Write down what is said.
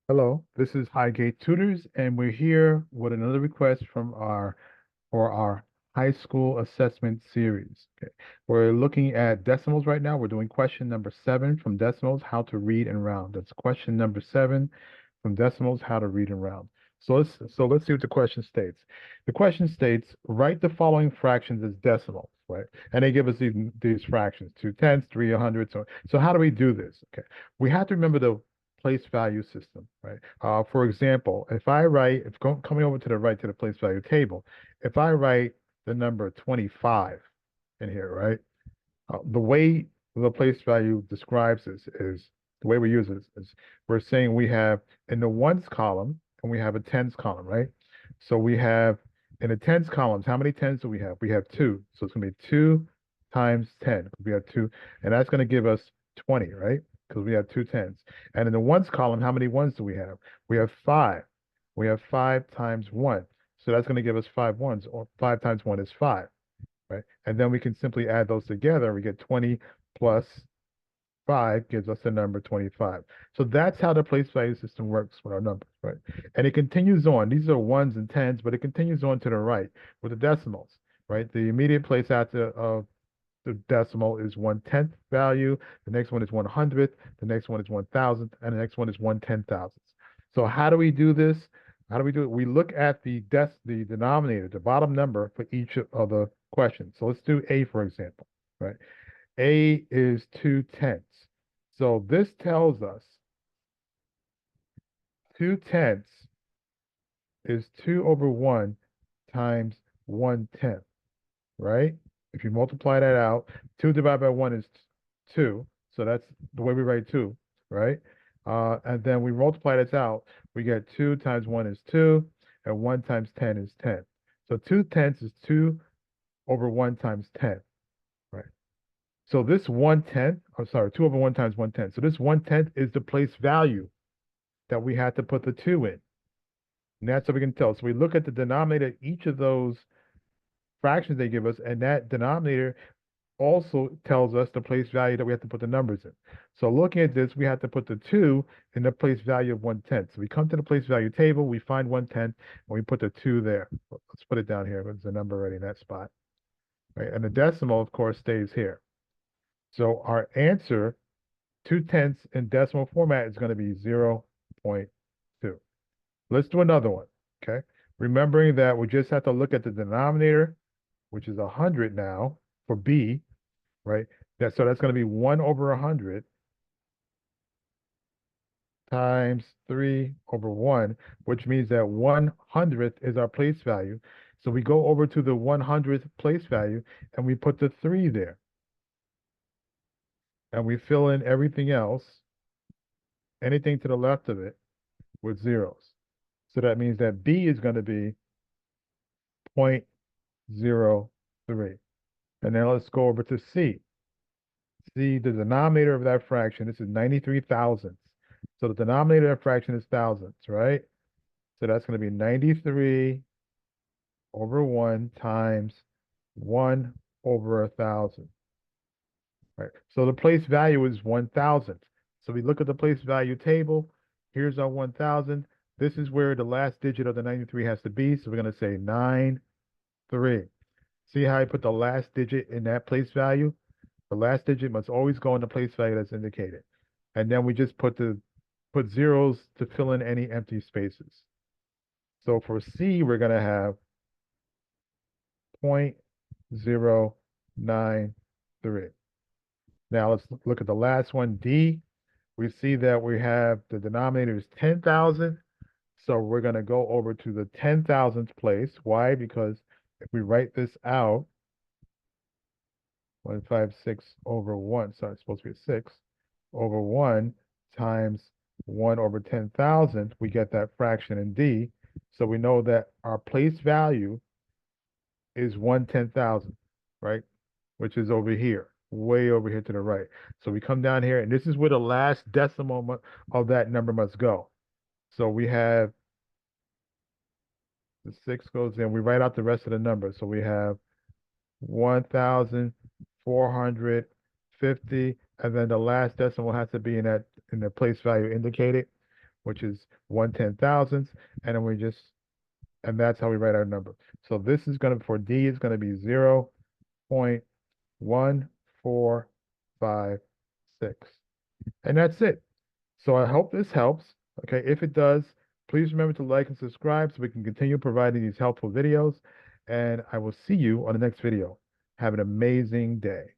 Hello, this is Highgate Tutors, and we're here with another request from our high school assessment series. Okay. We're looking at decimals right now. We're doing question number 7 from decimals, how to read and round. That's question number 7 from decimals, how to read and round. So let's see what the question states. The question states, write the following fractions as decimals, right? And they give us these fractions, 2/10, 3 100. So how do we do this? Okay. We have to remember the place value system, right? For example, if I write, if coming over to the right to the place value table, if I write the number 25 in here, right? The way the place value describes this is the way we use it is we're saying we have in the ones column and we have a tens column, right? So we have in the tens columns, how many tens do we have? We have 2. So it's going to be 2 times 10. We have 2, and that's going to give us 20, right? Because we have 2 tens. And in the ones column, how many ones do we have? We have 5. We have 5 times 1. So that's going to give us 5 ones, or 5 times 1 is 5, right? And then we can simply add those together. We get 20 plus 5 gives us the number 25. So that's how the place value system works with our numbers, right? And it continues on. These are ones and tens, but it continues on to the right with the decimals, right? The immediate place after the decimal is 1/10 value. The next one is 100th. The next one is 1,000th. And the next one is 1/10,000th. So how do we do this? How do we do it? We look at the denominator, the bottom number for each of the questions. So let's do A, for example, right? A is 2/10. So this tells us 2/10 is 2 over 1 times 1/10, right? If you multiply that out, 2 divided by 1 is 2. So that's the way we write 2, right? And then we multiply this out, we get 2 times 1 is 2, and 1 times 10 is 10. So 2/10 is 2 over 1 times 10, right? So this 1/10, I'm sorry, 2 over 1 times 1/10. So this 1/10 is the place value that we had to put the 2 in. And that's what we can tell. So we look at the denominator, each of those fractions they give us, and that denominator also tells us the place value that we have to put the numbers in. So looking at this, we have to put the 2 in the place value of 1/10. So we come to the place value table, we find 1/10, and we put the 2 there. Let's put it down here. There's a number already in that spot. Right? And the decimal, of course, stays here. So our answer, 2/10 in decimal format, is going to be 0.2. Let's do another one, okay? Remembering that we just have to look at the denominator, which is 100 now for B, right? So that's going to be 1 over 100 times 3 over 1, which means that 100th is our place value. So we go over to the 100th place value and we put the 3 there. And we fill in everything else, anything to the left of it, with zeros. So that means that B is going to be 0.03. And now let's go over to C. C, the denominator of that fraction, this is 93 thousandths. So the denominator of that fraction is thousandths, right? So that's going to be 93 over 1 times 1 over 1,000, right? So the place value is 1,000. So we look at the place value table. Here's our 1,000. This is where the last digit of the 93 has to be. So we're going to say 93. See how I put the last digit in that place value? The last digit must always go in the place value that's indicated. And then we just put zeros to fill in any empty spaces. So for C, we're going to have 0.093. Now let's look at the last one, D. We see that we have the denominator is 10,000. So we're going to go over to the 10,000th place. Why? Because if we write this out, 156 over 1, sorry, it's supposed to be a 6, over 1 times 1 over 10,000, we get that fraction in D. So we know that our place value is 1/10,000, right? Which is over here, way over here to the right. So we come down here, and this is where the last decimal of that number must go. So we have the 6 goes in. We write out the rest of the numbers. So we have 1,450, and then the last decimal has to be in the place value indicated, which is 1/10,000th, and then and that's how we write our number. So this is going to, for D, is going to be 0.1456. And that's it. So I hope this helps. Okay, if it does, please remember to like and subscribe so we can continue providing these helpful videos. And I will see you on the next video. Have an amazing day.